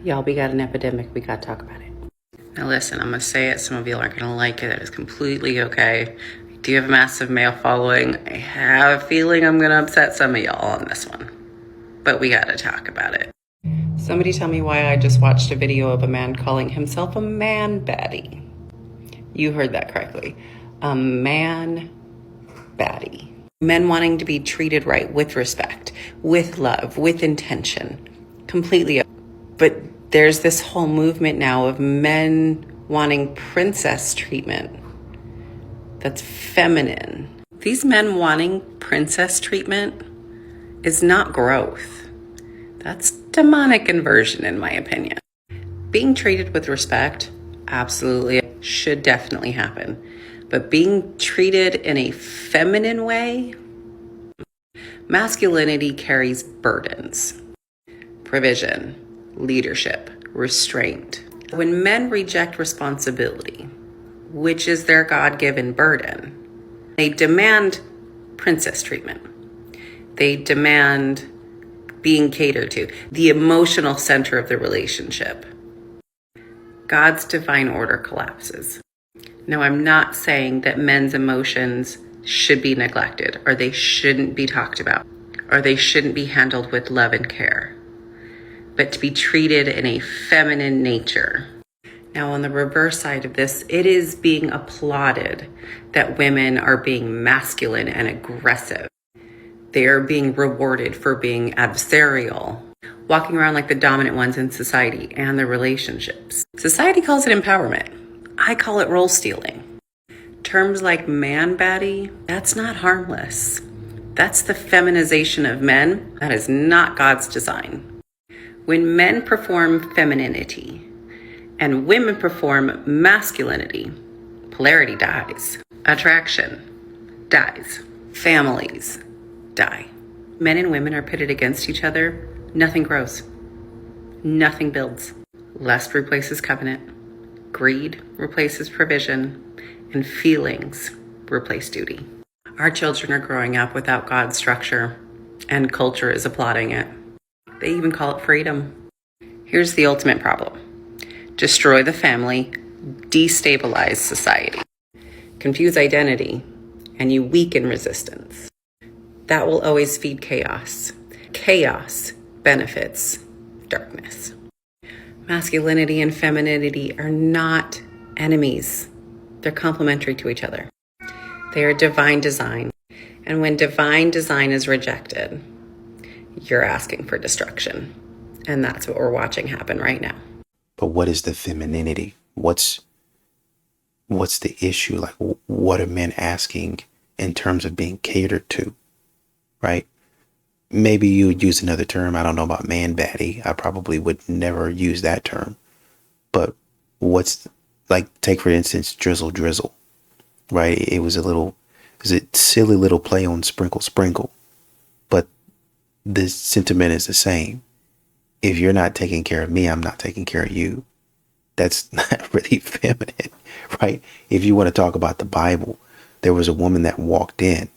Y'all, we got an epidemic. We got to talk about it. Now listen, I'm going to say it. Some of you aren't going to like it. That is completely okay. I do have a massive male following. I have a feeling I'm going to upset some of y'all on this one. But we got to talk about it. Somebody tell me why I just watched a video of a man calling himself a man baddy. You heard that correctly. A man baddy. Men wanting to be treated right, with respect, with love, with intention. Completely. But there's this whole movement now of men wanting princess treatment. That's feminine. These men wanting princess treatment is not growth. That's demonic inversion, in my opinion. Being treated with respect, absolutely, should definitely happen. But being treated in a feminine way, masculinity carries burdens, provision, leadership, restraint. When men reject responsibility, which is their God-given burden, they demand princess treatment. They demand being catered to, the emotional center of the relationship. God's divine order collapses. Now, I'm not saying that men's emotions should be neglected, or they shouldn't be talked about, or they shouldn't be handled with love and care, but to be treated in a feminine nature. Now, on the reverse side of this, it is being applauded that women are being masculine and aggressive. They are being rewarded for being adversarial, walking around like the dominant ones in society and their relationships. Society calls it empowerment. I call it role stealing. Terms like man baddie, that's not harmless. That's the feminization of men. That is not God's design. When men perform femininity and women perform masculinity, polarity dies. Attraction dies. Families die. Men and women are pitted against each other. Nothing grows. Nothing builds. Lust replaces covenant. Greed replaces provision, and feelings replace duty. Our children are growing up without God's structure, and culture is applauding it. They even call it freedom. Here's the ultimate problem. Destroy the family, destabilize society, confuse identity, and you weaken resistance. That will always feed chaos. Chaos benefits darkness. Masculinity and femininity are not enemies. They're complementary to each other. They are divine design. And when divine design is rejected, you're asking for destruction. And that's what we're watching happen right now. But what is the femininity? What's the issue? Like, what are men asking in terms of being catered to, right? Maybe you would use another term. I don't know about man baddie. I probably would never use that term. But what's, like, take for instance, drizzle drizzle, right? It was a silly little play on sprinkle sprinkle. But the sentiment is the same. If you're not taking care of me, I'm not taking care of you. That's not really feminine, right? If you want to talk about the Bible, there was a woman that walked in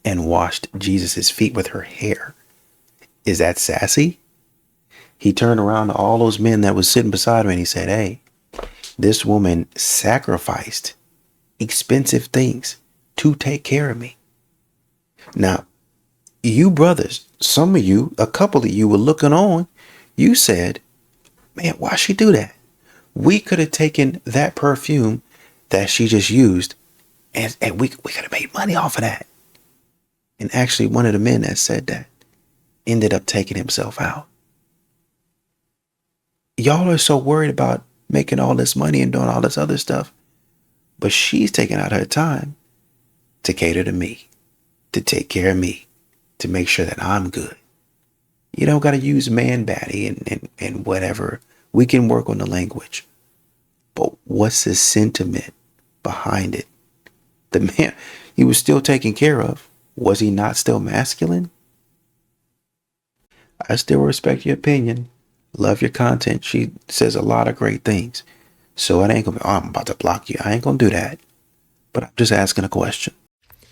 and washed Jesus's feet with her hair. Is that sassy? He turned around to all those men that was sitting beside him and he said, hey, this woman sacrificed expensive things to take care of me. Now, you brothers, some of you, a couple of you were looking on. You said, man, why she do that? We could have taken that perfume that she just used and we could have made money off of that. And actually, one of the men that said that ended up taking himself out. Y'all are so worried about making all this money and doing all this other stuff. But she's taking out her time to cater to me, to take care of me, to make sure that I'm good. You don't got to use man baddie and whatever. We can work on the language. But what's the sentiment behind it? The man he was still taken care of. Was he not still masculine? I still respect your opinion. Love your content. She says a lot of great things. So it ain't gonna be, oh, I'm about to block you. I ain't gonna do that. But I'm just asking a question.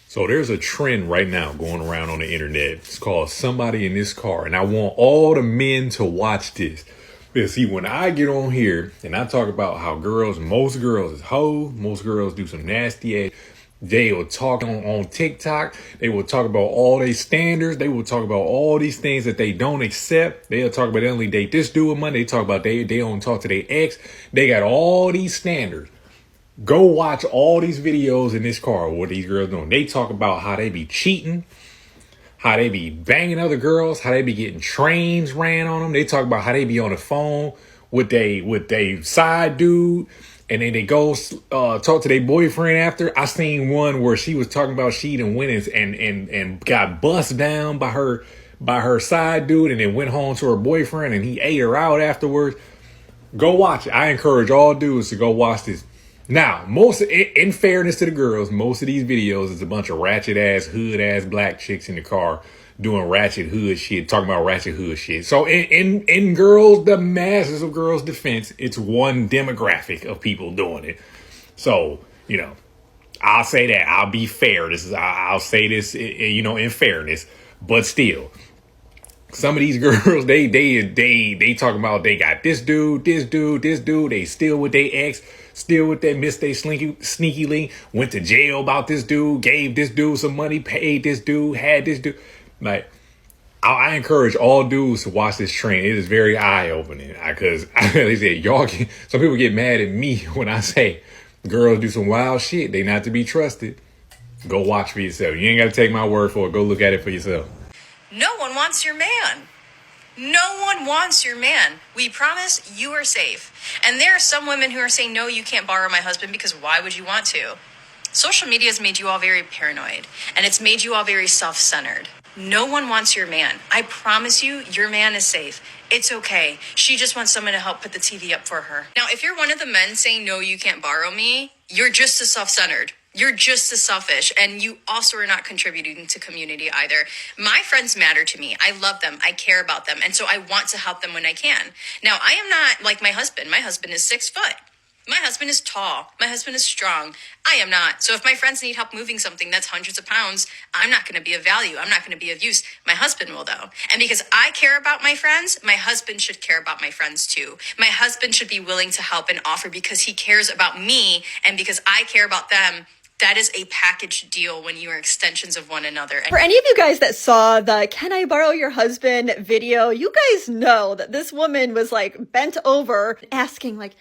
So there's a trend right now going around on the internet. It's called Somebody in This Car. And I want all the men to watch this. But see, when I get on here and I talk about how most girls is hoes, most girls do some nasty ass, they will talk on TikTok. They will talk about all their standards. They will talk about all these things that they don't accept. They'll talk about they only date this dude with money. They talk about they don't talk to their ex. They got all these standards. Go watch all these videos in this car. What these girls doing? They talk about how they be cheating, how they be banging other girls, how they be getting trains ran on them. They talk about how they be on the phone with they side dude, and then they go talk to their boyfriend after. I seen one where she was talking about she done went and got bust down by her side dude, and then went home to her boyfriend, and he ate her out afterwards. Go watch it. I encourage all dudes to go watch this. Now, in fairness to the girls, most of these videos is a bunch of ratchet ass, hood ass black chicks in the car doing ratchet hood shit, talking about ratchet hood shit. So in girls, the masses of girls' defense, it's one demographic of people doing it. So, I'll say that. I'll be fair. I'll say this, in fairness, but still. Some of these girls, they talking about they got this dude, they still with their ex, still with that miss they sneaky link, went to jail about this dude, gave this dude some money, paid this dude, had this dude. Like, I encourage all dudes to watch this trend. It is very eye-opening because they said some people get mad at me when I say girls do some wild shit. They not to be trusted. Go watch for yourself. You ain't got to take my word for it. Go look at it for yourself. No one wants your man. No one wants your man. We promise you are safe. And there are some women who are saying, no, you can't borrow my husband because why would you want to? Social media has made you all very paranoid, and it's made you all very self-centered. No one wants your man. I promise you, your man is safe. It's okay. She just wants someone to help put the TV up for her. Now, if you're one of the men saying, no, you can't borrow me, you're just as self-centered. You're just as selfish, and you also are not contributing to community either. My friends matter to me. I love them. I care about them. And so I want to help them when I can. Now, I am not like my husband. My husband is 6 foot. My husband is tall. My husband is strong. I am not. So if my friends need help moving something that's hundreds of pounds, I'm not going to be of value. I'm not going to be of use. My husband will, though. And because I care about my friends, my husband should care about my friends, too. My husband should be willing to help and offer because he cares about me and because I care about them. That is a package deal when you are extensions of one another. For any of you guys that saw the "Can I borrow your husband" video, you guys know that this woman was like bent over asking like,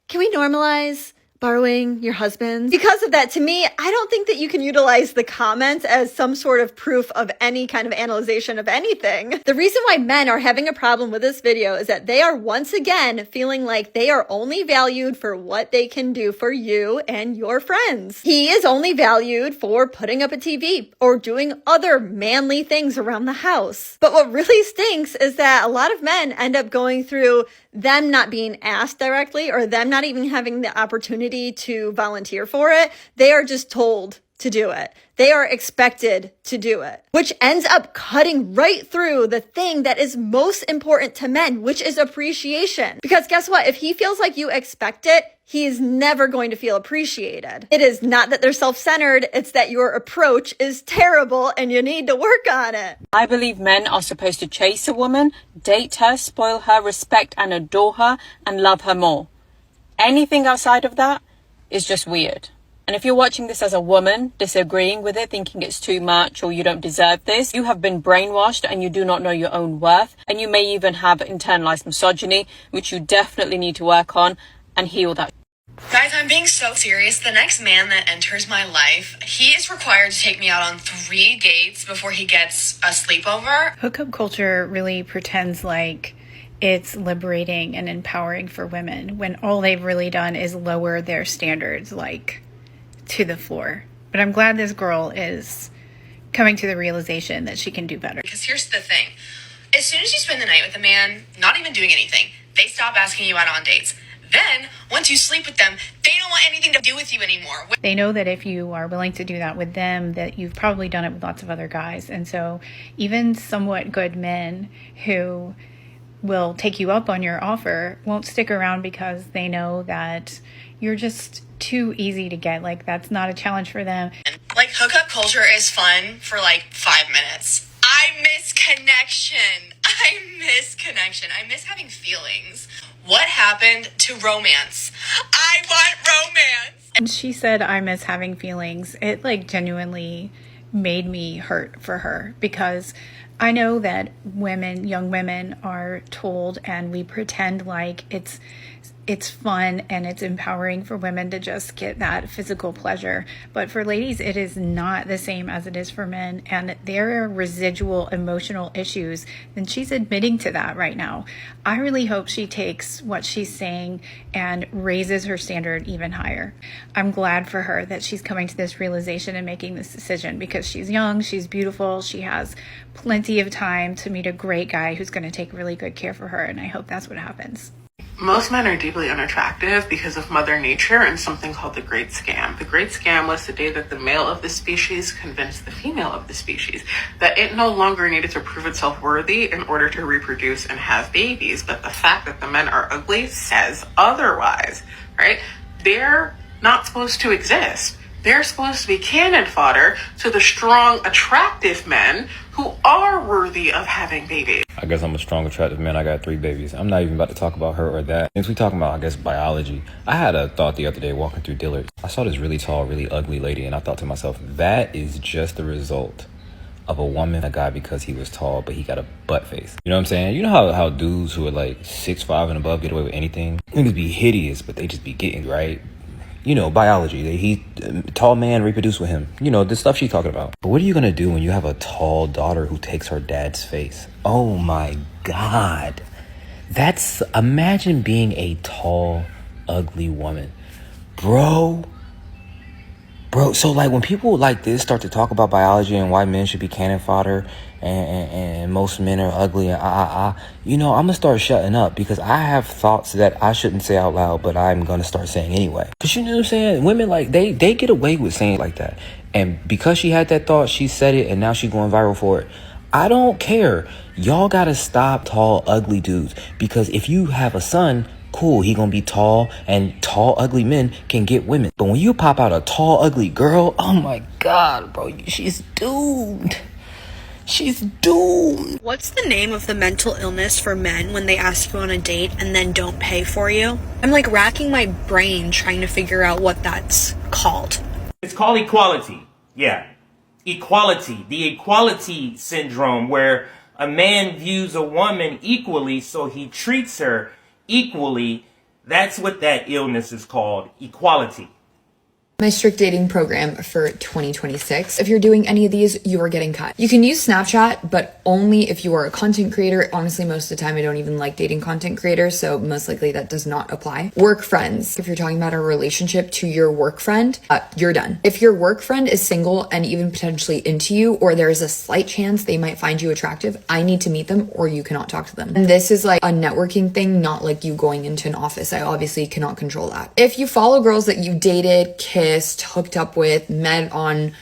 can we normalize borrowing your husband? Because of that, to me, I don't think that you can utilize the comments as some sort of proof of any kind of analyzation of anything. The reason why men are having a problem with this video is that they are once again feeling like they are only valued for what they can do for you and your friends. He is only valued for putting up a TV or doing other manly things around the house. But what really stinks is that a lot of men end up going through them not being asked directly or them not even having the opportunity to volunteer for it. They are just told to do it. They are expected to do it, which ends up cutting right through the thing that is most important to men, which is appreciation. Because guess what? If he feels like you expect it, he is never going to feel appreciated. It is not that they're self-centered. It's that your approach is terrible and you need to work on it. I believe men are supposed to chase a woman, date her, spoil her, respect and adore her, and love her more. Anything outside of that is just weird. And if you're watching this as a woman, disagreeing with it, thinking it's too much or you don't deserve this, you have been brainwashed and you do not know your own worth. And you may even have internalized misogyny, which you definitely need to work on and heal that. Guys, I'm being so serious. The next man that enters my life, he is required to take me out on 3 dates before he gets a sleepover. Hookup culture really pretends like it's liberating and empowering for women when all they've really done is lower their standards, like, to the floor. But I'm glad this girl is coming to the realization that she can do better. Because here's the thing. As soon as you spend the night with a man, not even doing anything, they stop asking you out on dates. Then, once you sleep with them, they don't want anything to do with you anymore. They know that if you are willing to do that with them, that you've probably done it with lots of other guys. And so even somewhat good men who will take you up on your offer won't stick around because they know that you're just too easy to get. Like, that's not a challenge for them. Like, hookup culture is fun for like 5 minutes. I miss connection. I miss connection. I miss having feelings. What happened to romance? I want romance. And she said, I miss having feelings. It like genuinely made me hurt for her, because I know that women, young women, are told, and we pretend like it's fun and it's empowering for women to just get that physical pleasure. But for ladies, it is not the same as it is for men. And there are residual emotional issues. And she's admitting to that right now. I really hope she takes what she's saying and raises her standard even higher. I'm glad for her that she's coming to this realization and making this decision, because she's young, she's beautiful, she has plenty of time to meet a great guy who's going to take really good care for her. And I hope that's what happens. Most men are deeply unattractive because of Mother Nature and something called the Great Scam. The Great Scam was the day that the male of the species convinced the female of the species that it no longer needed to prove itself worthy in order to reproduce and have babies. But the fact that the men are ugly says otherwise, right? They're not supposed to exist. They're supposed to be cannon fodder to the strong, attractive men who are worthy of having babies. I guess I'm a strong, attractive man. I got 3 babies. I'm not even about to talk about her or that. Since we talking about, I guess, biology, I had a thought the other day walking through Dillard's. I saw this really tall, really ugly lady, and I thought to myself, that is just the result of a woman, a guy, because he was tall, but he got a butt face. You know what I'm saying? You know how dudes who are like 6'5" and above get away with anything? Niggas be hideous, but they just be getting right. You know, biology. Tall man reproduce with him. You know, the stuff she's talking about. But what are you going to do when you have a tall daughter who takes her dad's face? Oh my God. Imagine being a tall, ugly woman. Bro, so like when people like this start to talk about biology and why men should be cannon fodder and most men are ugly and you know, I'm gonna start shutting up, because I have thoughts that I shouldn't say out loud, but I'm gonna start saying anyway. Because you know what I'm saying? Women, like, they get away with saying like that. And because she had that thought, she said it, and now she's going viral for it. I don't care. Y'all gotta stop tall, ugly dudes. Because if you have a son, cool, he gonna be tall, and tall, ugly men can get women. But when you pop out a tall, ugly girl, oh my God, bro, she's doomed. She's doomed. What's the name of the mental illness for men when they ask you on a date and then don't pay for you? I'm like racking my brain trying to figure out what that's called. It's called equality. Yeah. Equality. The equality syndrome, where a man views a woman equally, so he treats her equally. That's what that illness is called. Equality. My strict dating program for 2026. If you're doing any of these, you are getting cut. You can use Snapchat, but only if you are a content creator. Honestly, most of the time I don't even like dating content creators, so most likely that does not apply. Work friends. If you're talking about a relationship to your work friend, you're done. If your work friend is single and even potentially into you, or there's a slight chance they might find you attractive, I need to meet them or you cannot talk to them. And this is like a networking thing, not like you going into an office. I obviously cannot control that. If you follow girls that you dated, kissed, hooked up with, met on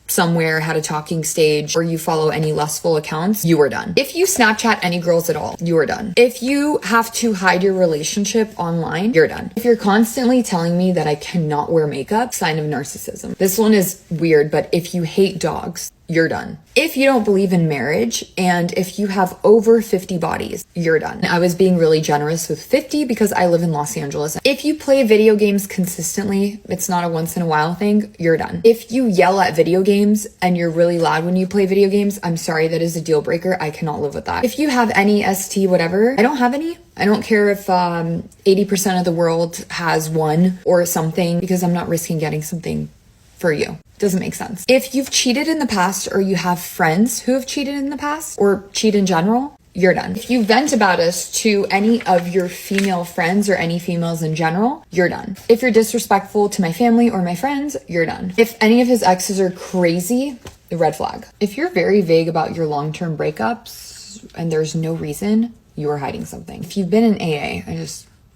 somewhere, had a talking stage, or you follow any lustful accounts, you are done. If you Snapchat any girls at all, you are done. If you have to hide your relationship online, you're done. If you're constantly telling me that I cannot wear makeup, sign of narcissism. This one is weird, but if you hate dogs, you're done. If you don't believe in marriage, and if you have over 50 bodies, you're done. I was being really generous with 50 because I live in Los Angeles. If you play video games consistently, it's not a once in a while thing, you're done. If you yell at video games and you're really loud when you play video games, I'm sorry, that is a deal breaker. I cannot live with that. If you have any ST, whatever, I don't have any. I don't care if 80% of the world has one or something, because I'm not risking getting something for you. Doesn't make sense. If you've cheated in the past, or you have friends who have cheated in the past, or cheat in general, you're done. If you vent about us to any of your female friends or any females in general, you're done. If you're disrespectful to my family or my friends, you're done. If any of his exes are crazy, the red flag. If you're very vague about your long-term breakups and there's no reason, you are hiding something. If you've been in AA, I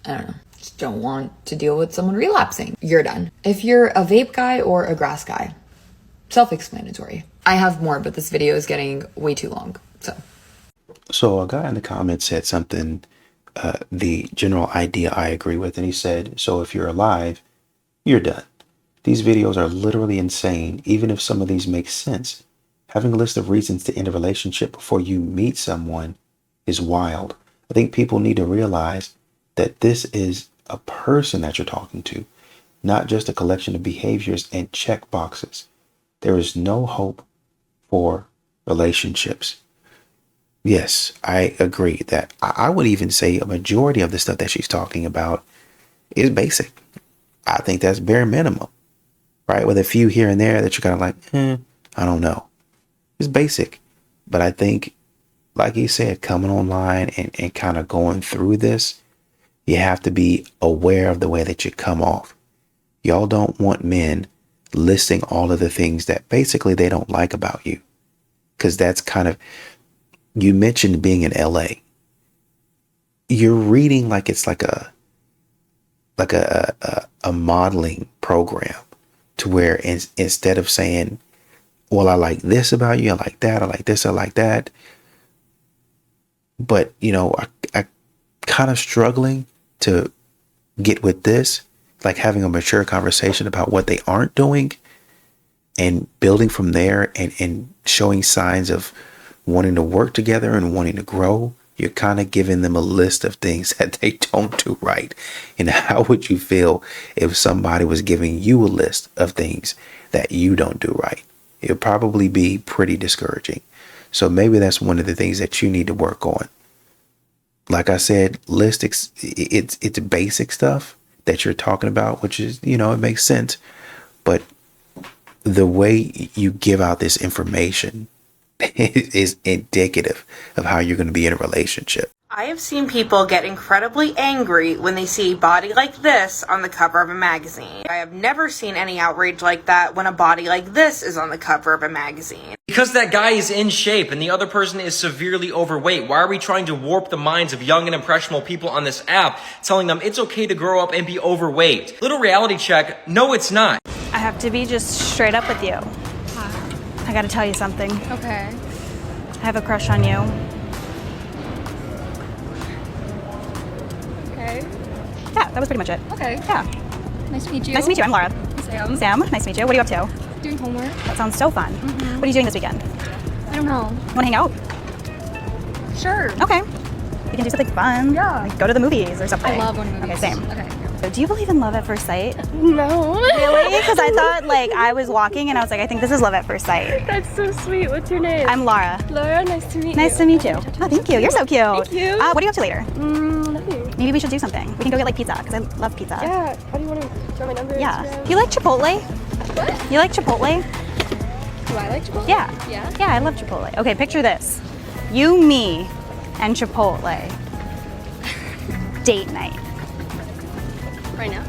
don't know. Just don't want to deal with someone relapsing, you're done. If you're a vape guy or a grass guy, self-explanatory. I have more, but this video is getting way too long, So a guy in the comments said something, the general idea I agree with, and he said, so if you're alive, you're done. These videos are literally insane, even if some of these make sense. Having a list of reasons to end a relationship before you meet someone is wild. I think people need to realize that this is a person that you're talking to, not just a collection of behaviors and check boxes. There is no hope for relationships. Yes, I agree that I would even say a majority of the stuff that she's talking about is basic. I think that's bare minimum, right? With a few here and there that you're kind of like, I don't know. It's basic. But I think, like you said, coming online and kind of going through this, you have to be aware of the way that you come off. Y'all don't want men listing all of the things that basically they don't like about you. Because that's kind of, you mentioned being in LA. You're reading like it's like a modeling program, to where instead of saying, well, I like this about you, I like that, I like this, I like that. But, you know, I kind of struggling to get with this, like having a mature conversation about what they aren't doing and building from there, and showing signs of wanting to work together and wanting to grow. You're kind of giving them a list of things that they don't do right. And how would you feel if somebody was giving you a list of things that you don't do right? It would probably be pretty discouraging. So maybe that's one of the things that you need to work on. Like I said, it's basic stuff that you're talking about, which is, you know, it makes sense. But the way you give out this information is indicative of how you're going to be in a relationship. I have seen people get incredibly angry when they see a body like this on the cover of a magazine. I have never seen any outrage like that when a body like this is on the cover of a magazine. Because that guy is in shape and the other person is severely overweight, why are we trying to warp the minds of young and impressionable people on this app, telling them it's okay to grow up and be overweight? Little reality check, no it's not. I have to be just straight up with you. I gotta tell you something. Okay. I have a crush on you. Okay. Yeah, that was pretty much it. Okay. Yeah. Nice to meet you. Nice to meet you. I'm Laura. Sam. Sam, nice to meet you. What are you up to? Doing homework. That sounds so fun. What are you doing this weekend? I don't know. Want to hang out? Sure. Okay. We can do something fun. Yeah. Like go to the movies or something. I love going to movies. Okay, same. Okay. So do you believe in love at first sight? No. Really? Because I thought, like, I was walking and I was like, I think this is love at first sight. That's so sweet. What's your name? I'm Laura. Laura, nice to meet you. Nice to meet you. Oh, thank you. You're so cute. Thank you. What are you up to later? Nothing. Maybe we should do something. We can go get like pizza because I love pizza. Yeah. How do you want to throw my number? Yeah. Instagram? Do you like Chipotle? What? You like Chipotle? Do I like Chipotle? Yeah. Yeah? Yeah, I love Chipotle. Okay, picture this. You, me, and Chipotle. Date night. Right now?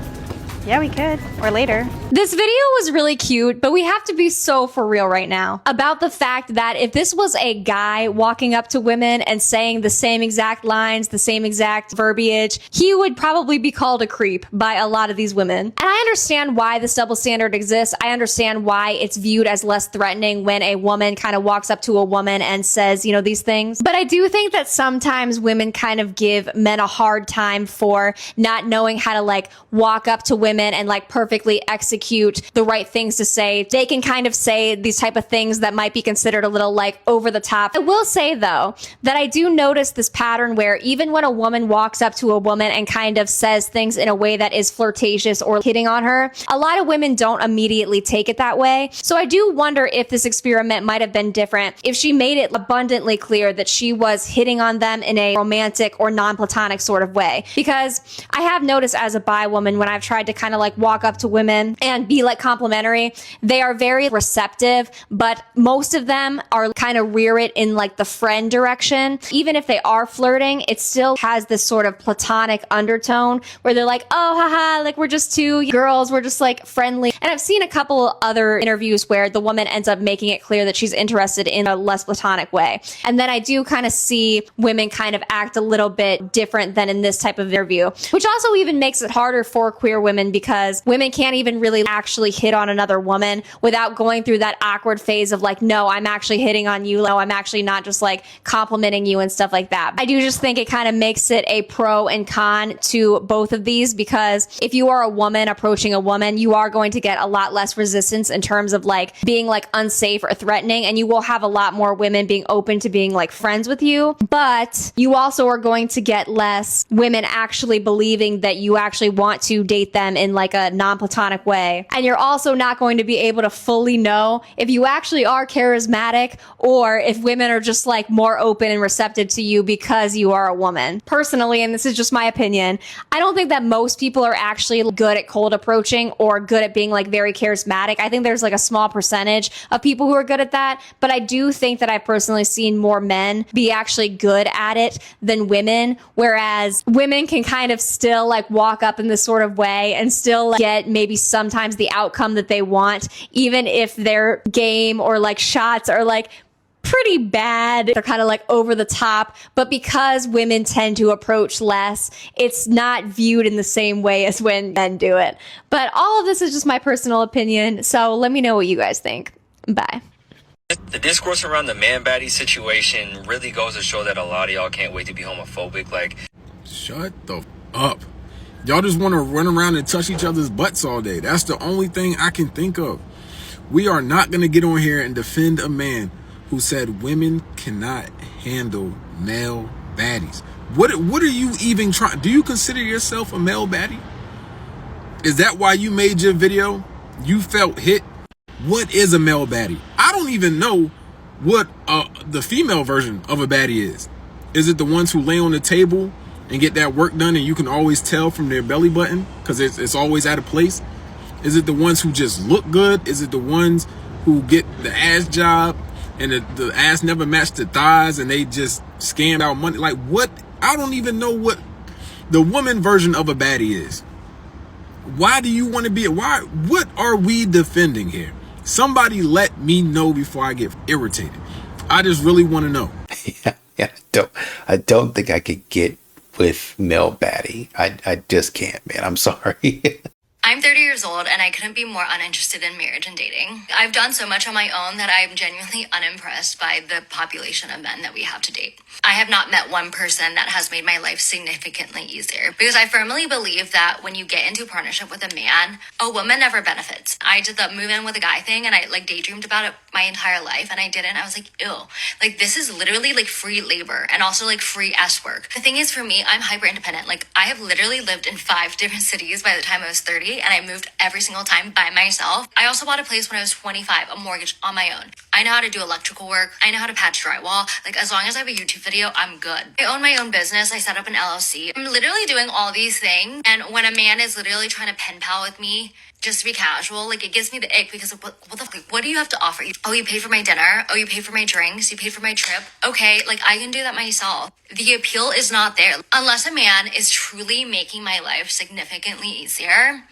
Yeah, we could. Or later. This video was really cute, but we have to be so for real right now about the fact that if this was a guy walking up to women and saying the same exact lines, the same exact verbiage, he would probably be called a creep by a lot of these women. And I understand why this double standard exists. I understand why it's viewed as less threatening when a woman kind of walks up to a woman and says, you know, these things. But I do think that sometimes women kind of give men a hard time for not knowing how to like walk up to women and like perfectly execute the right things to say. They can kind of say these type of things that might be considered a little like over the top. I will say though that I do notice this pattern where even when a woman walks up to a woman and kind of says things in a way that is flirtatious or hitting on her, a lot of women don't immediately take it that way. So I do wonder if this experiment might have been different if she made it abundantly clear that she was hitting on them in a romantic or non-platonic sort of way. Because I have noticed as a bi woman, when I've tried to kind of like walk up to women and be like complimentary, they are very receptive, but most of them are kind of rear it in like the friend direction. Even if they are flirting, it still has this sort of platonic undertone where they're like, oh, haha, like we're just two girls, we're just like friendly. And I've seen a couple other interviews where the woman ends up making it clear that she's interested in a less platonic way. And then I do kind of see women kind of act a little bit different than in this type of interview, which also even makes it harder for queer women women, because women can't even really actually hit on another woman without going through that awkward phase of like, no, I'm actually hitting on you. No, I'm actually not just like complimenting you and stuff like that. I do just think it kind of makes it a pro and con to both of these, because if you are a woman approaching a woman, you are going to get a lot less resistance in terms of like being like unsafe or threatening, and you will have a lot more women being open to being like friends with you. But you also are going to get less women actually believing that you actually want to date them in like a non-platonic way. And you're also not going to be able to fully know if you actually are charismatic or if women are just like more open and receptive to you because you are a woman. Personally, and this is just my opinion, I don't think that most people are actually good at cold approaching or good at being like very charismatic. I think there's like a small percentage of people who are good at that, but I do think that I've personally seen more men be actually good at it than women, whereas women can kind of still like walk up in this sort of way and still get maybe sometimes the outcome that they want, even if their game or like shots are like pretty bad. They're kind of like over the top, but because women tend to approach less, it's not viewed in the same way as when men do it. But all of this is just my personal opinion, so let me know what you guys think. Bye. The discourse around the man baddie situation really goes to show that a lot of y'all can't wait to be homophobic. Like, shut the up. Y'all just want to run around and touch each other's butts all day. That's the only thing I can think of. We are not going to get on here and defend a man who said women cannot handle male baddies. What are you even trying? Do you consider yourself a male baddie? Is that why you made your video? You felt hit? What is a male baddie? I don't even know what the female version of a baddie is. Is it the ones who lay on the table and get that work done and you can always tell from their belly button because it's always out of place? Is it the ones who just look good? Is it the ones who get the ass job and the ass never matched the thighs and they just scam out money? Like, what? I don't even know what the woman version of a baddie is. Why do you want to be what are we defending here? Somebody let me know before I get irritated. I just really want to know. Yeah, I don't think I could get with male baddie. I just can't, man. I'm sorry. I'm 30 years old and I couldn't be more uninterested in marriage and dating. I've done so much on my own that I'm genuinely unimpressed by the population of men that we have to date. I have not met one person that has made my life significantly easier, because I firmly believe that when you get into a partnership with a man, a woman never benefits. I did the move in with a guy thing and I like daydreamed about it my entire life and I didn't. I was like, ew, like this is literally like free labor and also like free ass work. The thing is, for me, I'm hyper independent. Like I have literally lived in 5 different cities by the time I was 30 and I moved every single time by myself. I also bought a place when I was 25, a mortgage on my own. I know how to do electrical work. I know how to patch drywall. Like as long as I have a YouTube video, I'm good. I own my own business. I set up an LLC. I'm literally doing all these things. And when a man is literally trying to pen pal with me just to be casual, like it gives me the ick, because what the fuck, what do you have to offer? Oh, you pay for my dinner. Oh, you pay for my drinks. You pay for my trip. Okay, like I can do that myself. The appeal is not there. Unless a man is truly making my life significantly easier,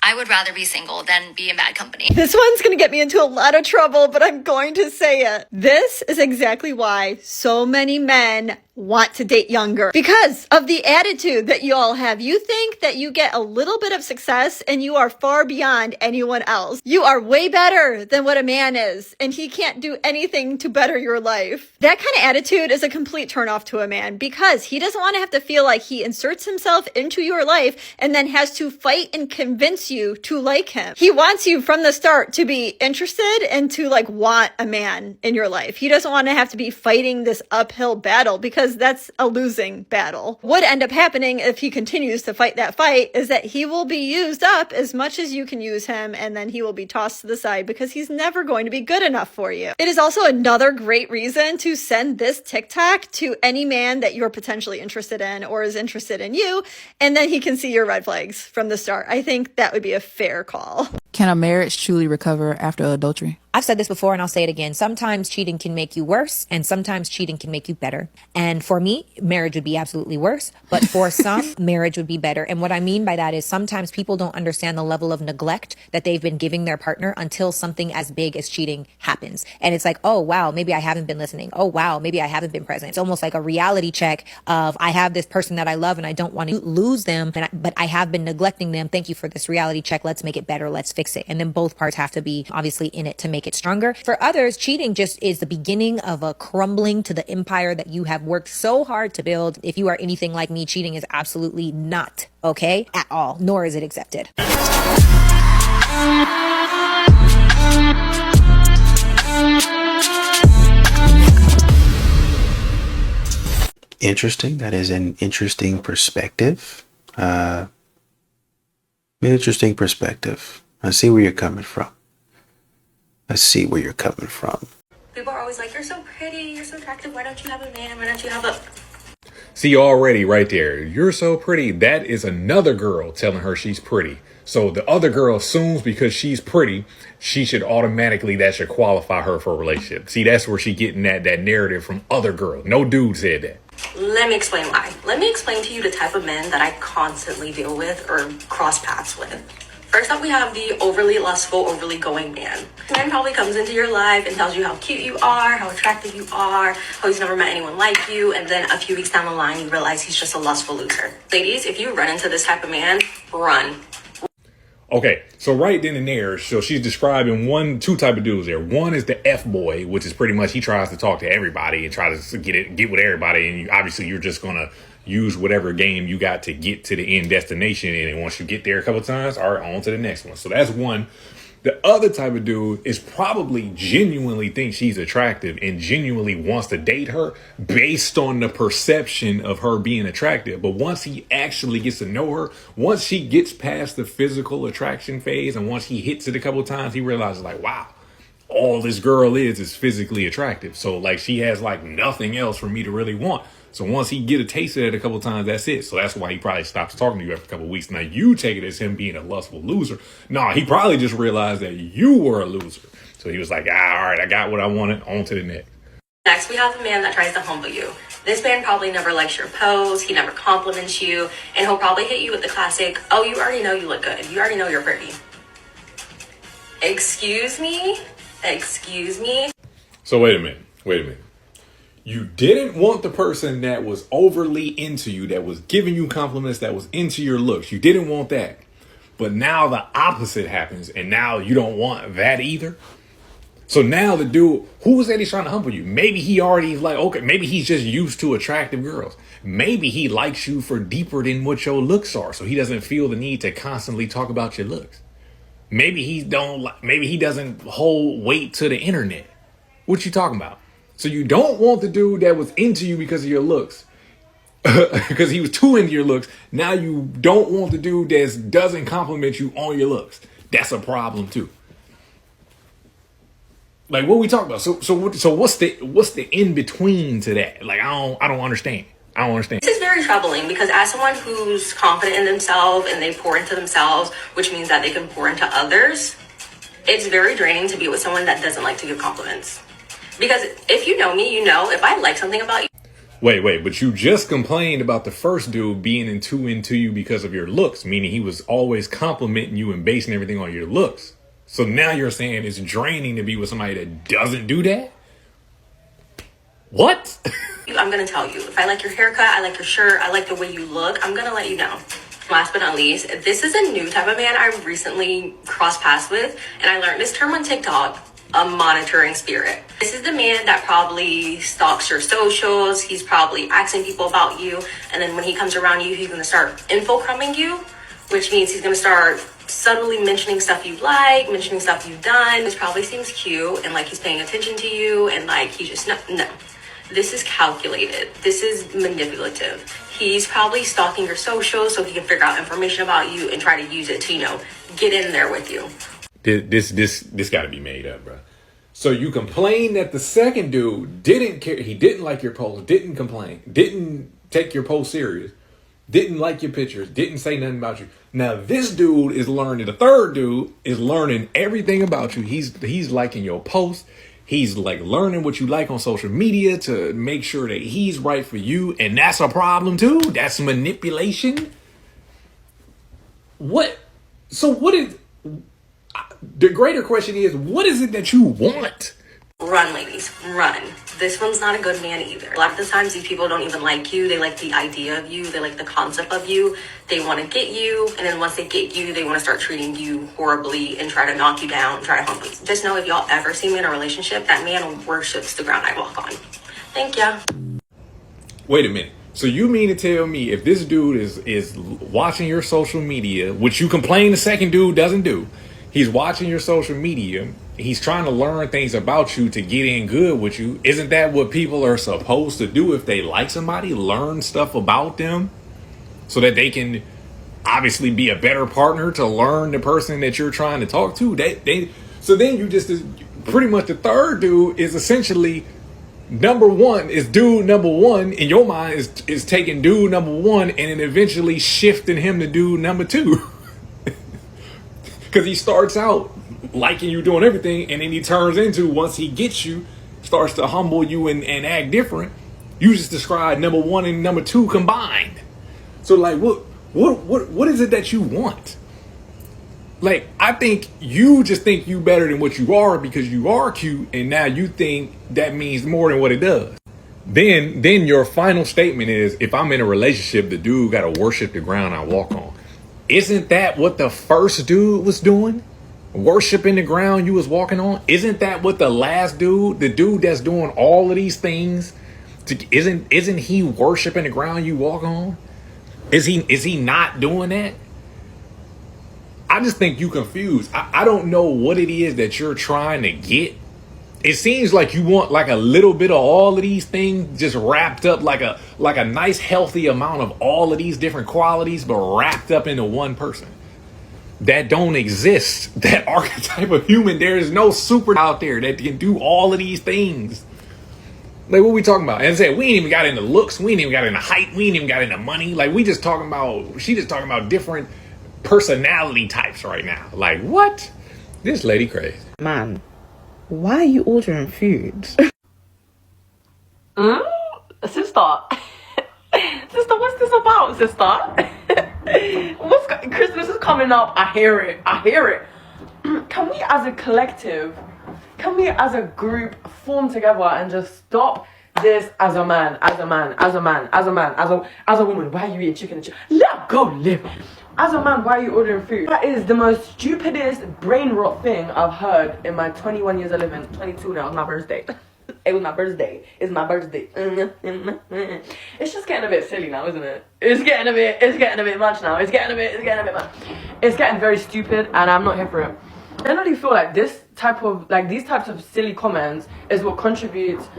I would rather be single than be in bad company. This one's gonna get me into a lot of trouble, but I'm going to say it. This is exactly why so many men want to date younger, because of the attitude that you all have. You think that you get a little bit of success and you are far beyond anyone else. You are way better than what a man is, and he can't do anything to better your life. That kind of attitude is a complete turnoff to a man, because he doesn't want to have to feel like he inserts himself into your life and then has to fight and convince you to like him. He wants you from the start to be interested and to like want a man in your life. He doesn't want to have to be fighting this uphill battle, because that's a losing battle. What end up happening if he continues to fight that fight is that he will be used up as much as you can use him, and then he will be tossed to the side because he's never going to be good enough for you. It is also another great reason to send this TikTok to any man that you're potentially interested in or is interested in you, and then he can see your red flags from the start. I think that would be a fair call. Can a marriage truly recover after adultery? I've said this before and I'll say it again. Sometimes cheating can make you worse and sometimes cheating can make you better. And for me, marriage would be absolutely worse. But for some, marriage would be better. And what I mean by that is sometimes people don't understand the level of neglect that they've been giving their partner until something as big as cheating happens. And it's like, oh, wow, maybe I haven't been listening. Oh, wow, maybe I haven't been present. It's almost like a reality check of I have this person that I love and I don't want to lose them, but I have been neglecting them. Thank you for this reality check. Let's make it better. Let's fix it. And then both parts have to be obviously in it to make it stronger. For others, cheating just is the beginning of a crumbling to the empire that you have worked so hard to build. If you are anything like me, cheating is absolutely not okay at all, nor is it accepted. Interesting. That is an interesting perspective. I see where you're coming from. People are always like, you're so pretty, you're so attractive, why don't you have a man, why don't you have a... See, already right there, you're so pretty. That is another girl telling her she's pretty. So the other girl assumes because she's pretty, she should automatically, that should qualify her for a relationship. See, that's where she getting that narrative from other girls. No dude said that. Let me explain why. Let me explain to you the type of men that I constantly deal with or cross paths with. First up, we have the overly lustful, overly going man. The man probably comes into your life and tells you how cute you are, how attractive you are, how he's never met anyone like you, and then a few weeks down the line, you realize he's just a lustful loser. Ladies, if you run into this type of man, run. Okay, so right then and there, so she's describing two type of dudes there. One is the F-boy, which is pretty much he tries to talk to everybody and try to get with everybody, and obviously you're just gonna use whatever game you got to get to the end destination, and once you get there a couple of times, all right, on to the next one. So that's one. The other type of dude is probably genuinely thinks she's attractive and genuinely wants to date her based on the perception of her being attractive. But once he actually gets to know her, once she gets past the physical attraction phase and once he hits it a couple of times, he realizes like, wow, all this girl is physically attractive. So like she has like nothing else for me to really want. So once he get a taste of it a couple of times, that's it. So that's why he probably stops talking to you after a couple of weeks. Now you take it as him being a lustful loser. No, he probably just realized that you were a loser. So he was like, all right, I got what I wanted, on to the next. Next, we have a man that tries to humble you. This man probably never likes your pose, he never compliments you, and he'll probably hit you with the classic, oh, you already know you look good. You already know you're pretty. Excuse me? So wait a minute. You didn't want the person that was overly into you, that was giving you compliments, that was into your looks. You didn't want that. But now the opposite happens, and now you don't want that either. So now the dude, who is that he's trying to humble you? Maybe he already is like, okay, maybe he's just used to attractive girls. Maybe he likes you for deeper than what your looks are, so he doesn't feel the need to constantly talk about your looks. Maybe he doesn't hold weight to the internet. What you talking about? So you don't want the dude that was into you because of your looks, because he was too into your looks. Now you don't want the dude that doesn't compliment you on your looks. That's a problem too. Like what we talking about? So what's the in between to that? Like I don't understand. This is very troubling because as someone who's confident in themselves and they pour into themselves, which means that they can pour into others, it's very draining to be with someone that doesn't like to give compliments. Because if you know me, you know if I like something about you. Wait, but you just complained about the first dude being into you because of your looks, meaning he was always complimenting you and basing everything on your looks. So now you're saying it's draining to be with somebody that doesn't do that? What? I'm going to tell you, if I like your haircut, I like your shirt, I like the way you look, I'm going to let you know. Last but not least, this is a new type of man I recently crossed paths with, and I learned this term on TikTok. A monitoring spirit. This is the man that probably stalks your socials. He's probably asking people about you. And then when he comes around you, he's going to start infocrumbing you, which means he's going to start subtly mentioning stuff you like, mentioning stuff you've done. This probably seems cute and like he's paying attention to you and like he just, no. This is calculated. This is manipulative. He's probably stalking your socials so he can figure out information about you and try to use it to, get in there with you. This got to be made up, bro. So you complain that the second dude didn't care. He didn't like your post, didn't complain, didn't take your post serious. didn't like your pictures, didn't say nothing about you. Now this dude is learning, the third dude is learning everything about you. He's liking your posts. He's like learning what you like on social media to make sure that he's right for you. And that's a problem too. That's manipulation. What is, the greater question is, what is it that you want? Run, ladies, run. This one's not a good man either. A lot of the times these people don't even like you. They like the idea of you. They like the concept of you. They want to get you. And then once they get you, they want to start treating you horribly and try to knock you down, try to humble you. Just know if y'all ever see me in a relationship, that man worships the ground I walk on. Thank ya. Wait a minute. So you mean to tell me if this dude is watching your social media, which you complain the second dude doesn't do, he's watching your social media, he's trying to learn things about you to get in good with you. Isn't that what people are supposed to do if they like somebody? Learn stuff about them so that they can obviously be a better partner to learn the person that you're trying to talk to. So then you just, pretty much the third dude is essentially number one, is dude number one in your mind is taking dude number one and then eventually shifting him to dude number two. Because he starts out liking you doing everything, and then he turns into, once he gets you, starts to humble you and act different. You just described number one and number two combined. So like, what is it that you want? Like, I think you just think you better than what you are because you are cute, and now you think that means more than what it does. Then your final statement is, if I'm in a relationship, the dude gotta worship the ground I walk on. Isn't that what the first dude was doing? Worshiping the ground you was walking on? Isn't that what the last dude, the dude that's doing all of these things, isn't he worshiping the ground you walk on? Is he not doing that? I just think you confused. I don't know what it is that you're trying to get. It seems like you want like a little bit of all of these things just wrapped up, like a nice healthy amount of all of these different qualities, but wrapped up into one person. That don't exist. That archetype of human, there is no super out there that can do all of these things. Like, what we talking about? As I said, we ain't even got into looks, we ain't even got into height, we ain't even got into money. Like, she just talking about different personality types right now. Like, what? This lady crazy. Man, why are you ordering food? Sister, what's this about, sister? Christmas is coming up. I hear it. Can we as a collective, can we as a group form together and just stop this as a man, as a woman? Why are you eating chicken and chicken? Let go live. As a man, why are you ordering food? That is the most stupidest brain rot thing I've heard in my 21 years of living. 22 now, it's my birthday. It was my birthday. It's my birthday. It's just getting a bit silly now, isn't it? It's getting a bit much now. It's getting a bit much. It's getting very stupid, and I'm not here for it. I really feel like these types of silly comments is what contributes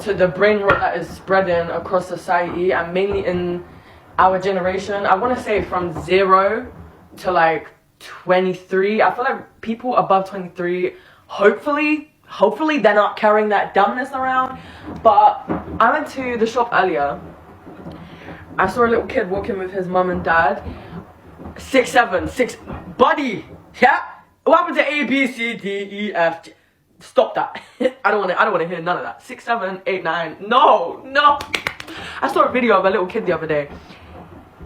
to the brain rot that is spreading across society, and mainly in our generation. I want to say from 0 to like 23. I feel like people above 23, hopefully they're not carrying that dumbness around. But I went to the shop earlier. I saw a little kid walking with his mum and dad. 6, buddy. Yeah. What happened to A, B, C, D, E, F, G? Stop that. I don't want to hear none of that. 6, 7, 8, 9. No. I saw a video of a little kid the other day.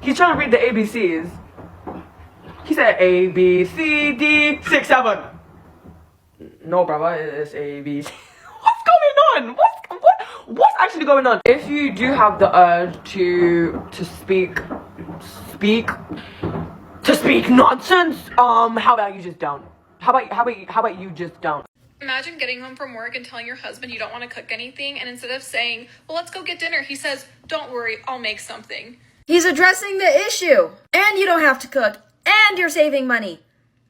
He's trying to read the ABCs. He said A, B, C, D, 6, 7. No, brother, it's A, B, C. What's going on? What's actually going on? If you do have the urge to speak nonsense, how about you just don't? How about you just don't? Imagine getting home from work and telling your husband you don't want to cook anything, and instead of saying, well, let's go get dinner, he says, don't worry, I'll make something. He's addressing the issue. And you don't have to cook. And you're saving money.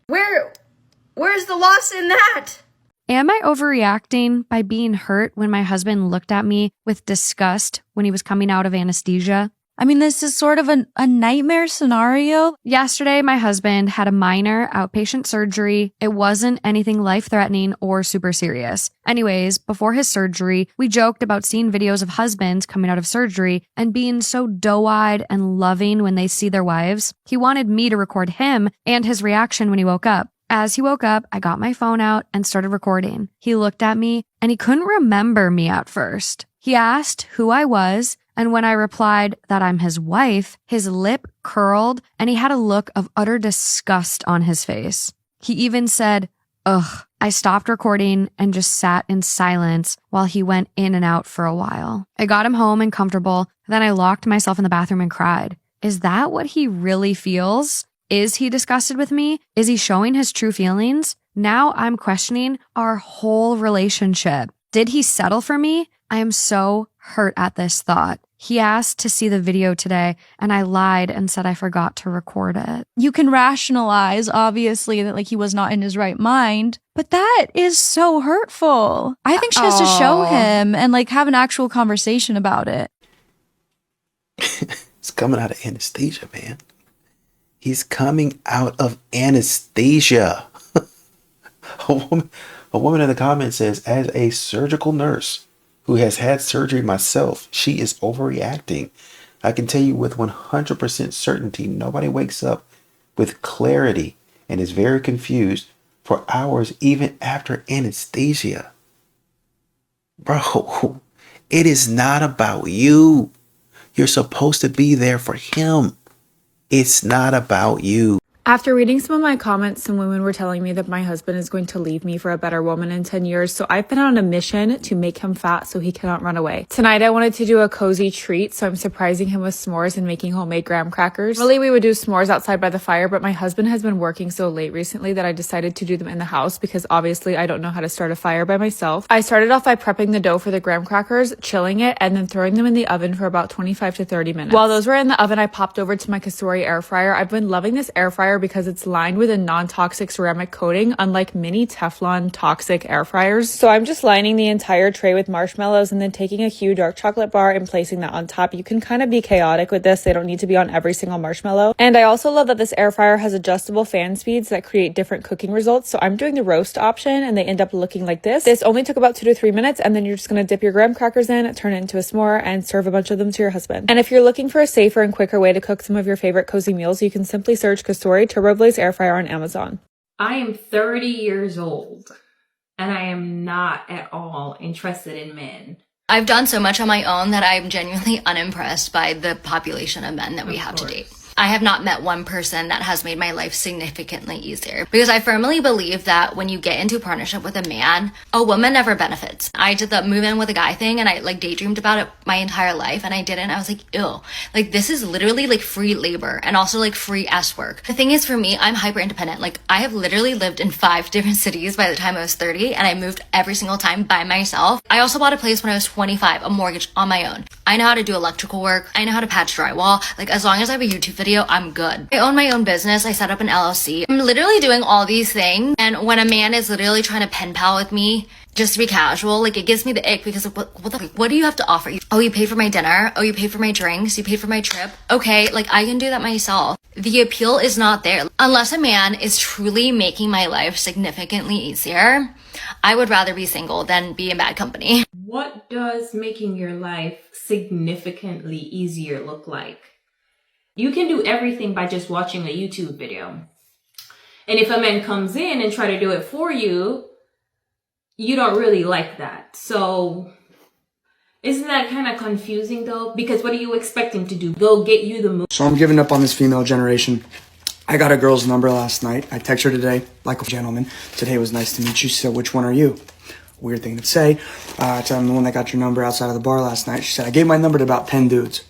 Where's the loss in that? Am I overreacting by being hurt when my husband looked at me with disgust when he was coming out of anesthesia? I mean, this is sort of a nightmare scenario. Yesterday, my husband had a minor outpatient surgery. It wasn't anything life-threatening or super serious. Anyways, before his surgery, we joked about seeing videos of husbands coming out of surgery and being so doe-eyed and loving when they see their wives. He wanted me to record him and his reaction when he woke up. As he woke up, I got my phone out and started recording. He looked at me and he couldn't remember me at first. He asked who I was, and when I replied that I'm his wife, his lip curled and he had a look of utter disgust on his face. He even said, "Ugh." I stopped recording and just sat in silence while he went in and out for a while. I got him home and comfortable, then I locked myself in the bathroom and cried. Is that what he really feels? Is he disgusted with me? Is he showing his true feelings? Now I'm questioning our whole relationship. Did he settle for me? I am so hurt at this thought. He asked to see the video today, and I lied and said I forgot to record it. You can rationalize, obviously, that like he was not in his right mind, but that is so hurtful. I think she has to show him and like have an actual conversation about it. It's coming out of anesthesia, man. He's coming out of anesthesia. A woman in the comments says, as a surgical nurse who has had surgery myself, she is overreacting. I can tell you with 100% certainty, nobody wakes up with clarity and is very confused for hours even after anesthesia. Bro, it is not about you. You're supposed to be there for him. It's not about you. After reading some of my comments, some women were telling me that my husband is going to leave me for a better woman in 10 years, so I've been on a mission to make him fat so he cannot run away. Tonight, I wanted to do a cozy treat, so I'm surprising him with s'mores and making homemade graham crackers. Normally, we would do s'mores outside by the fire, but my husband has been working so late recently that I decided to do them in the house because obviously I don't know how to start a fire by myself. I started off by prepping the dough for the graham crackers, chilling it, and then throwing them in the oven for about 25 to 30 minutes. While those were in the oven, I popped over to my Categorizing air fryer. I've been loving this air fryer because it's lined with a non-toxic ceramic coating, unlike many Teflon toxic air fryers. So I'm just lining the entire tray with marshmallows and then taking a huge dark chocolate bar and placing that on top. You can kind of be chaotic with this. They don't need to be on every single marshmallow. And I also love that this air fryer has adjustable fan speeds that create different cooking results. So I'm doing the roast option and they end up looking like this. This only took about 2 to 3 minutes, and then you're just going to dip your graham crackers in, turn it into a s'more, and serve a bunch of them to your husband. And if you're looking for a safer and quicker way to cook some of your favorite cozy meals, you can simply search Categorizing Turbo Blaze air fryer on Amazon. I am 30 years old and I am not at all interested in men. I've done so much on my own that I'm genuinely unimpressed by the population of men that we have to date. I have not met one person that has made my life significantly easier, because I firmly believe that when you get into a partnership with a man, a woman never benefits. I did the move in with a guy thing and I like daydreamed about it my entire life, and I didn't. I was like, ew, like this is literally like free labor and also like free ass work. The thing is, for me, I'm hyper independent. Like I have literally lived in 5 different cities by the time I was 30, and I moved every single time by myself. I also bought a place when I was 25, a mortgage on my own. I know how to do electrical work. I know how to patch drywall. Like as long as I have a YouTube video, I'm good. I own my own business. I set up an LLC. I'm literally doing all these things. And when a man is literally trying to pen pal with me just to be casual, like it gives me the ick, because of what do you have to offer? Oh, you pay for my dinner. Oh, you pay for my drinks. You pay for my trip. Okay, like I can do that myself. The appeal is not there. Unless a man is truly making my life significantly easier, I would rather be single than be in bad company. What does making your life significantly easier look like? You can do everything by just watching a YouTube video. And if a man comes in and try to do it for you, you don't really like that. So isn't that kind of confusing though? Because what do you expect him to do? Go get you the move? So I'm giving up on this female generation. I got a girl's number last night. I texted her today, like a gentleman. Today was nice to meet you. She said, which one are you? Weird thing to say. I told him the one that got your number outside of the bar last night. She said, I gave my number to about 10 dudes.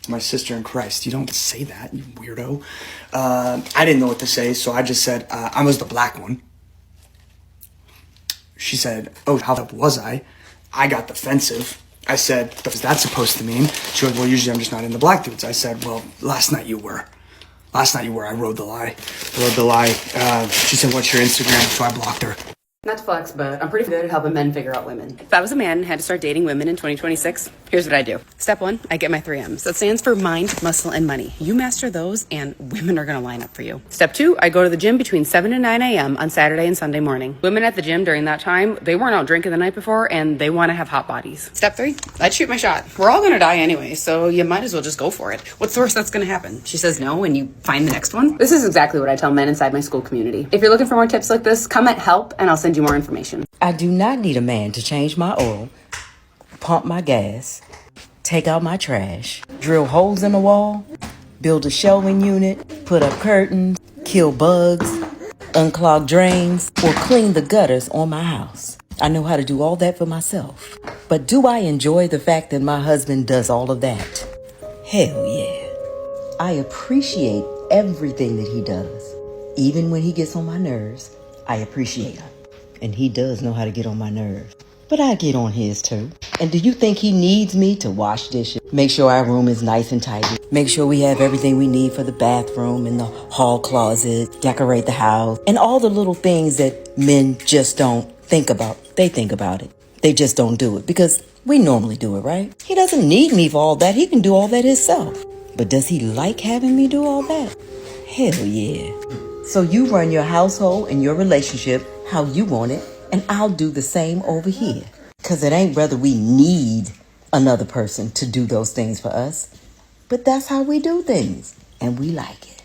My sister in Christ. You don't say that, you weirdo. I didn't know what to say, so I just said, I was the black one. She said, oh, how was I? I got defensive. I said, what is that supposed to mean? She goes, well, usually I'm just not into black dudes. I said, well, last night you were. Last night you were. I rode the lie. She said, what's your Instagram? So I blocked her. Not to flex, but I'm pretty good at helping men figure out women. If I was a man and had to start dating women in 2026, here's what I do. Step 1, I get my 3 M's. That stands for mind, muscle, and money. You master those and women are gonna line up for you. Step 2, I go to the gym between 7 and 9 a.m. on Saturday and Sunday morning. Women at the gym during that time, they weren't out drinking the night before and they wanna have hot bodies. Step 3, I'd shoot my shot. We're all gonna die anyway, so you might as well just go for it. What's the worst that's gonna happen? She says no and you find the next one? This is exactly what I tell men inside my school community. If you're looking for more tips like this, comment help and I'll send you more information. I do not need a man to change my oil, pump my gas, take out my trash, drill holes in the wall, build a shelving unit, put up curtains, kill bugs, unclog drains, or clean the gutters on my house. I know how to do all that for myself. But do I enjoy the fact that my husband does all of that? Hell yeah. I appreciate everything that he does. Even when he gets on my nerves, I appreciate him. And he does know how to get on my nerves. But I get on his too. And do you think he needs me to wash dishes? Make sure our room is nice and tidy. Make sure we have everything we need for the bathroom and the hall closet. Decorate the house. And all the little things that men just don't think about. They think about it. They just don't do it because we normally do it, right? He doesn't need me for all that. He can do all that himself. But does he like having me do all that? Hell yeah. So you run your household and your relationship how you want it, and I'll do the same over here. Because it ain't whether we need another person to do those things for us, but that's how we do things, and we like it.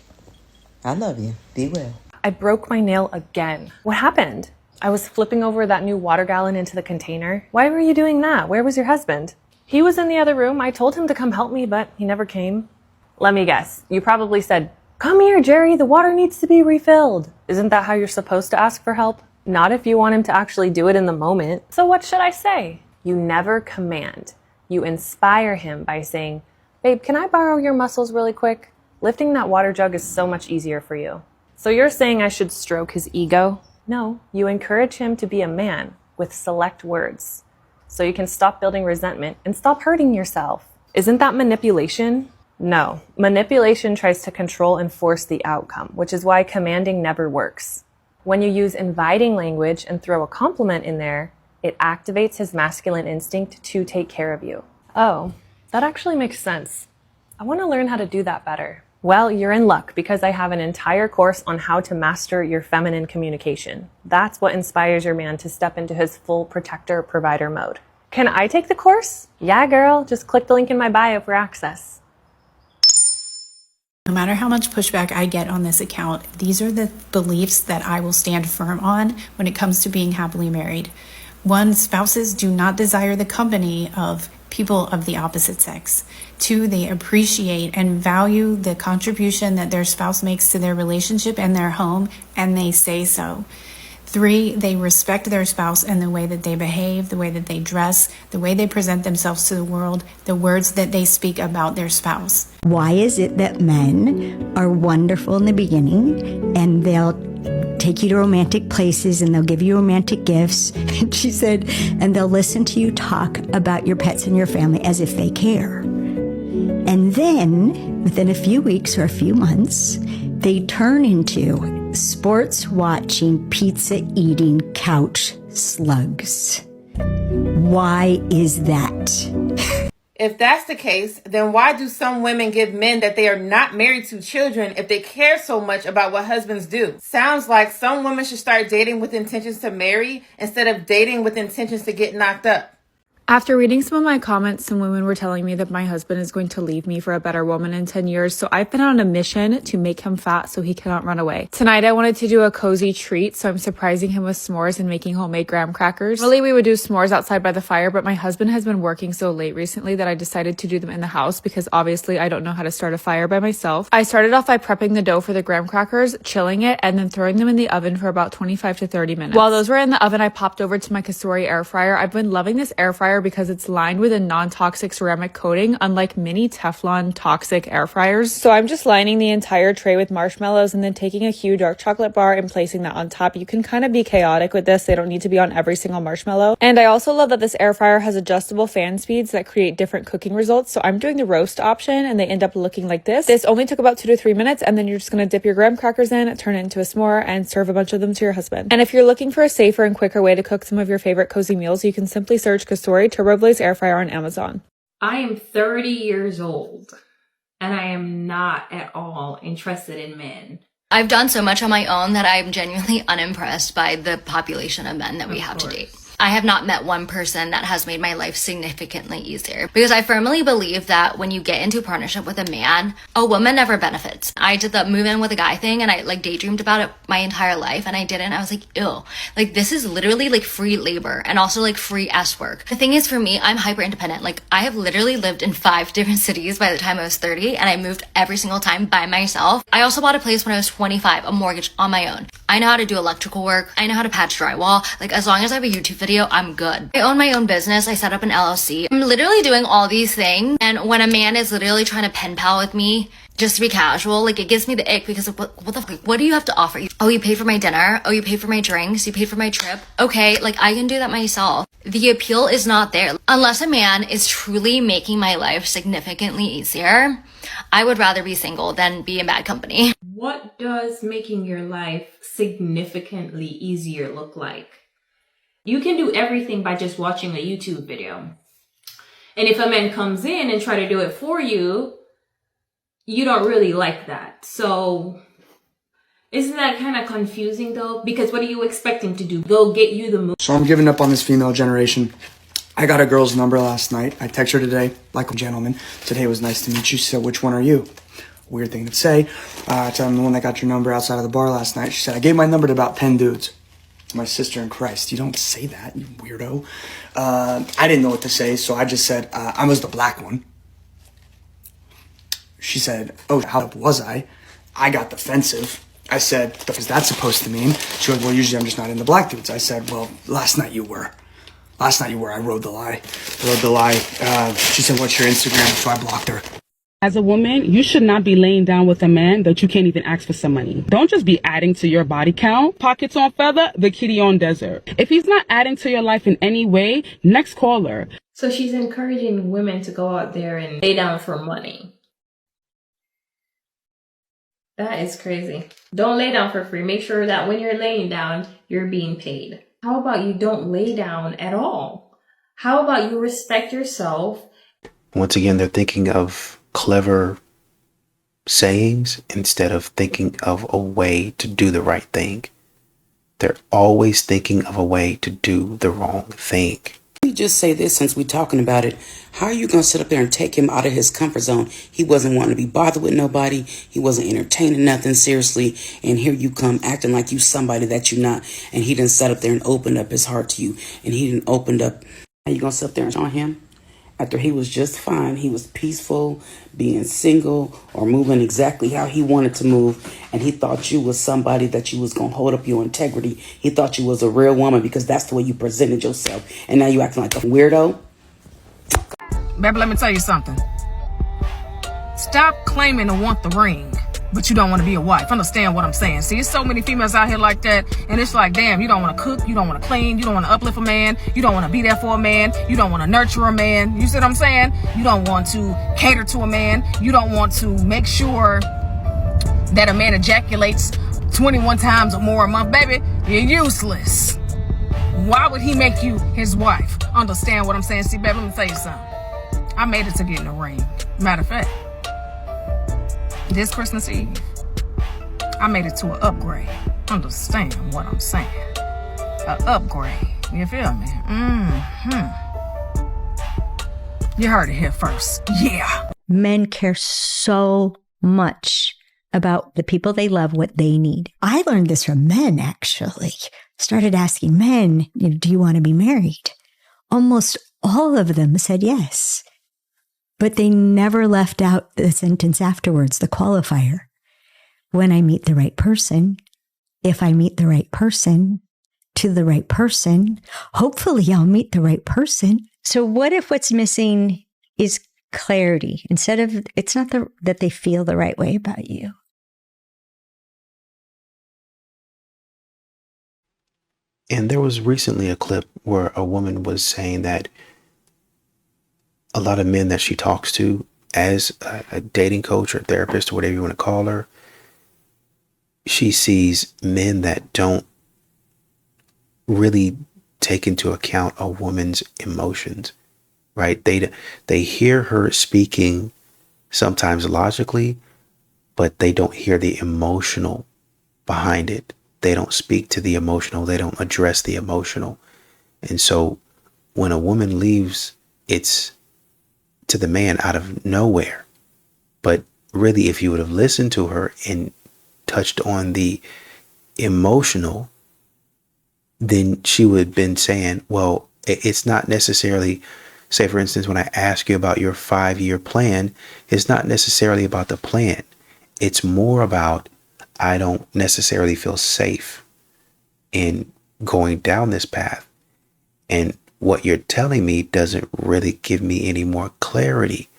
I love you. Be well. I broke my nail again. What happened? I was flipping over that new water gallon into the container. Why were you doing that? Where was your husband? He was in the other room. I told him to come help me, but he never came. Let me guess. You probably said, "Come here, Jerry, the water needs to be refilled." Isn't that how you're supposed to ask for help? Not if you want him to actually do it in the moment. So what should I say? You never command. You inspire him by saying, "Babe, can I borrow your muscles really quick? Lifting that water jug is so much easier for you." So you're saying I should stroke his ego? No, you encourage him to be a man with select words. So you can stop building resentment and stop hurting yourself. Isn't that manipulation? No, manipulation tries to control and force the outcome, which is why commanding never works. When you use inviting language and throw a compliment in there, it activates his masculine instinct to take care of you. Oh, that actually makes sense. I want to learn how to do that better. Well, you're in luck because I have an entire course on how to master your feminine communication. That's what inspires your man to step into his full protector provider mode. Can I take the course? Yeah, girl, just click the link in my bio for access. No matter how much pushback I get on this account, these are the beliefs that I will stand firm on when it comes to being happily married. 1, spouses do not desire the company of people of the opposite sex. 2, they appreciate and value the contribution that their spouse makes to their relationship and their home, and they say so. 3, they respect their spouse and the way that they behave, the way that they dress, the way they present themselves to the world, the words that they speak about their spouse. Why is it that men are wonderful in the beginning and they'll take you to romantic places and they'll give you romantic gifts? And she said, and they'll listen to you talk about your pets and your family as if they care. And then within a few weeks or a few months, they turn into sports watching, pizza eating couch slugs. Why is that? If that's the case, then why do some women give men that they are not married to children if they care so much about what husbands do? Sounds like some women should start dating with intentions to marry instead of dating with intentions to get knocked up. After reading some of my comments, some women were telling me that my husband is going to leave me for a better woman in 10 years, so I've been on a mission to make him fat so he cannot run away. Tonight I wanted to do a cozy treat, so I'm surprising him with s'mores and making homemade graham crackers. Normally we would do s'mores outside by the fire, but my husband has been working so late recently that I decided to do them in the house because obviously I don't know how to start a fire by myself. I started off by prepping the dough for the graham crackers, chilling it, and then throwing them in the oven for about 25 to 30 minutes. While those were in the oven, I popped over to my Categorizing air fryer. I've been loving this air fryer fryer because it's lined with a non-toxic ceramic coating, unlike many Teflon toxic air fryers. So I'm just lining the entire tray with marshmallows and then taking a huge dark chocolate bar and placing that on top. You can kind of be chaotic with this. They don't need to be on every single marshmallow. And I also love that this air fryer has adjustable fan speeds that create different cooking results. So I'm doing the roast option and they end up looking like this. This only took about 2 to 3 minutes, and then you're just going to dip your graham crackers in, turn it into a s'more, and serve a bunch of them to your husband. And if you're looking for a safer and quicker way to cook some of your favorite cozy meals, you can simply search Categorizing TurboBlaze air fryer on Amazon. I am 30 years old and I am not at all interested in men. I've done so much on my own that I'm genuinely unimpressed by the population of men that we have to date. I have not met one person that has made my life significantly easier, because I firmly believe that when you get into a partnership with a man, a woman never benefits. I did the move in with a guy thing and I like daydreamed about it my entire life, and I didn't. I was like, ew, like this is literally like free labor and also like free ass work. The thing is, for me, I'm hyper independent. Like I have literally lived in 5 different cities by the time I was 30, and I moved every single time by myself. I also bought a place when I was 25, a mortgage on my own. I know how to do electrical work. I know how to patch drywall. Like as long as I have a YouTube video, I'm good. I own my own business. I set up an LLC. I'm literally doing all these things. And when a man is literally trying to pen pal with me just to be casual, like it gives me the ick, because what the fuck, what do you have to offer? Oh, you pay for my dinner. Oh, you pay for my drinks. You pay for my trip. Okay, like I can do that myself. The appeal is not there. Unless a man is truly making my life significantly easier, I would rather be single than be in bad company. What does making your life significantly easier look like? You can do everything by just watching a YouTube video. And if a man comes in and try to do it for you, you don't really like that. So isn't that kind of confusing though? Because what do you expect him to do? Go get you the move? So I'm giving up on this female generation. I got a girl's number last night. I texted her today, like a gentleman. Said, hey, it was nice to meet you. She said, which one are you? Weird thing to say. I'm the one that got your number outside of the bar last night. She said, I gave my number to about 10 dudes. My sister in Christ. You don't say that, you weirdo. I didn't know what to say, so I just said, I was the black one. She said, oh, how was I? I got defensive. I said, what is that supposed to mean? She went, well, usually I'm just not into black dudes. I said, well, last night you were. Last night you were. I rode the lie. She said, what's your Instagram? So I blocked her. As a woman, you should not be laying down with a man that you can't even ask for some money. Don't just be adding to your body count. Pockets on feather, the kitty on desert. If he's not adding to your life in any way, next caller. So she's encouraging women to go out there and lay down for money. That is crazy. Don't lay down for free. Make sure that when you're laying down, you're being paid. How about you don't lay down at all? How about you respect yourself? Once again, they're thinking of clever sayings instead of thinking of a way to do the right thing. They're always thinking of a way to do the wrong thing. Let me just say this, since we're talking about it. How are you going to sit up there and take him out of his comfort zone? He wasn't wanting to be bothered with nobody. He wasn't entertaining nothing seriously. And here you come acting like you somebody that you're not. And he didn't sit up there and open up his heart to you. And he didn't open up. Are you going to sit up there and on him? After he was just fine, he was peaceful, being single or moving exactly how he wanted to move. And he thought you was somebody that you was going to hold up your integrity. He thought you was a real woman because that's the way you presented yourself. And now you acting like a weirdo. Baby, let me tell you something. Stop claiming to want the ring, but you don't want to be a wife. Understand what I'm saying? See, there's so many females out here like that, and it's like, damn, you don't want to cook, you don't want to clean, you don't want to uplift a man, you don't want to be there for a man, you don't want to nurture a man. You see what I'm saying? You don't want to cater to a man. You don't want to make sure that a man ejaculates 21 times or more a month. Baby, you're useless. Why would he make you his wife? Understand what I'm saying? See, baby, let me tell you something. I made it to get in the ring. Matter of fact, this Christmas Eve, I made it to an upgrade. Understand what I'm saying? An upgrade. You feel me? You heard it here first. Yeah. Men care so much about the people they love, what they need. I learned this from men, actually. Started asking men, do you want to be married? Almost all of them said yes. But they never left out the sentence afterwards, the qualifier. When I meet the right person, if I meet the right person, to the right person, hopefully I'll meet the right person So what if what's missing is clarity instead of, it's not that they feel the right way about you. And there was recently a clip where a woman was saying that a lot of men that she talks to as a dating coach or therapist or whatever you want to call her, she sees men that don't really take into account a woman's emotions, right? They hear her speaking sometimes logically, but they don't hear the emotional behind it. They don't speak to the emotional. They don't address the emotional. And so when a woman leaves, it's to the man out of nowhere. But really, if you would have listened to her and touched on the emotional, then she would have been saying, well, it's not necessarily, say, for instance, when I ask you about your 5-year plan, it's not necessarily about the plan. It's more about, I don't necessarily feel safe in going down this path. And what you're telling me doesn't really give me any more clarity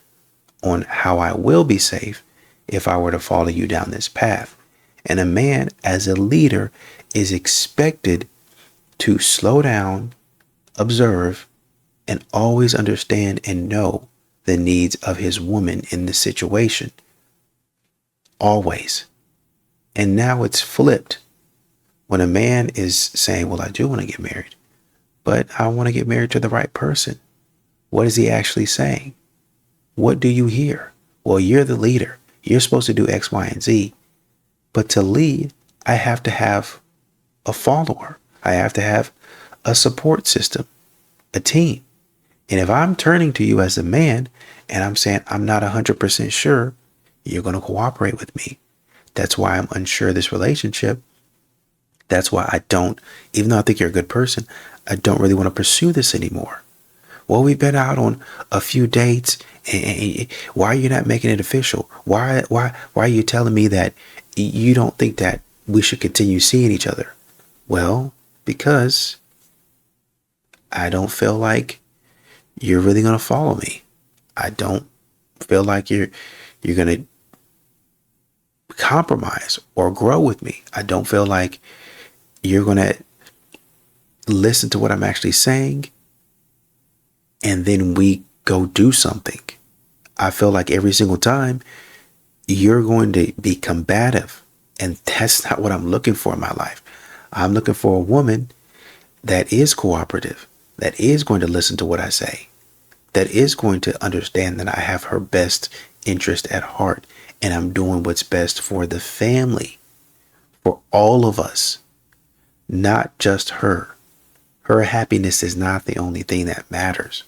on how I will be safe if I were to follow you down this path. And a man, as a leader, is expected to slow down, observe, and always understand and know the needs of his woman in the situation. Always. And now it's flipped. When a man is saying, well, I do want to get married, but I want to get married to the right person. What is he actually saying? What do you hear? Well, you're the leader. You're supposed to do X, Y, and Z. But to lead, I have to have a follower. I have to have a support system, a team. And if I'm turning to you as a man and I'm saying I'm not 100% sure, you're going to cooperate with me. That's why I'm unsure of this relationship. That's why I don't, even though I think you're a good person, I don't really want to pursue this anymore. Well, we've been out on a few dates. And why are you not making it official? Why are you telling me that you don't think that we should continue seeing each other? Well, because I don't feel like you're really going to follow me. I don't feel like you're going to compromise or grow with me. I don't feel like you're going to listen to what I'm actually saying and then we go do something. I feel like every single time you're going to be combative, and that's not what I'm looking for in my life. I'm looking for a woman that is cooperative, that is going to listen to what I say, that is going to understand that I have her best interest at heart and I'm doing what's best for the family, for all of us, not just her. Her happiness is not the only thing that matters.